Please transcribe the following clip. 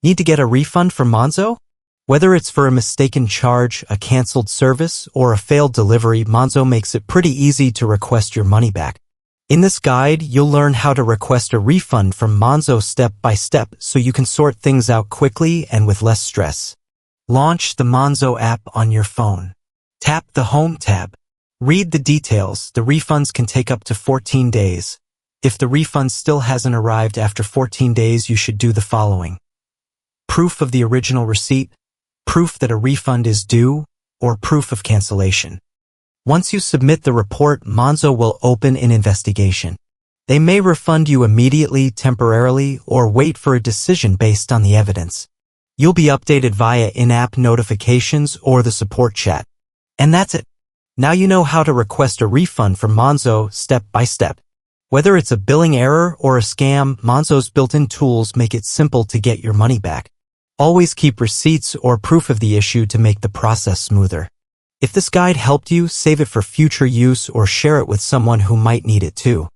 Need to get a refund from Monzo? Whether it's for a mistaken charge, a canceled service, or a failed delivery, Monzo makes it pretty easy to request your money back. In this guide, you'll learn how to request a refund from Monzo step by step so you can sort things out quickly and with less stress. Launch the Monzo app on your phone. Tap the Home tab. Read the details. The refunds can take up to 14 days. If the refund still hasn't arrived after 14 days, you should do the following. Proof of the original receipt, proof that a refund is due, or proof of cancellation. Once you submit the report, Monzo will open an investigation. They may refund you immediately, temporarily, or wait for a decision based on the evidence. You'll be updated via in-app notifications or the support chat. And that's it. Now you know how to request a refund from Monzo step by step. Whether it's a billing error or a scam, Monzo's built-in tools make it simple to get your money back. Always keep receipts or proof of the issue to make the process smoother. If this guide helped you, save it for future use or share it with someone who might need it too.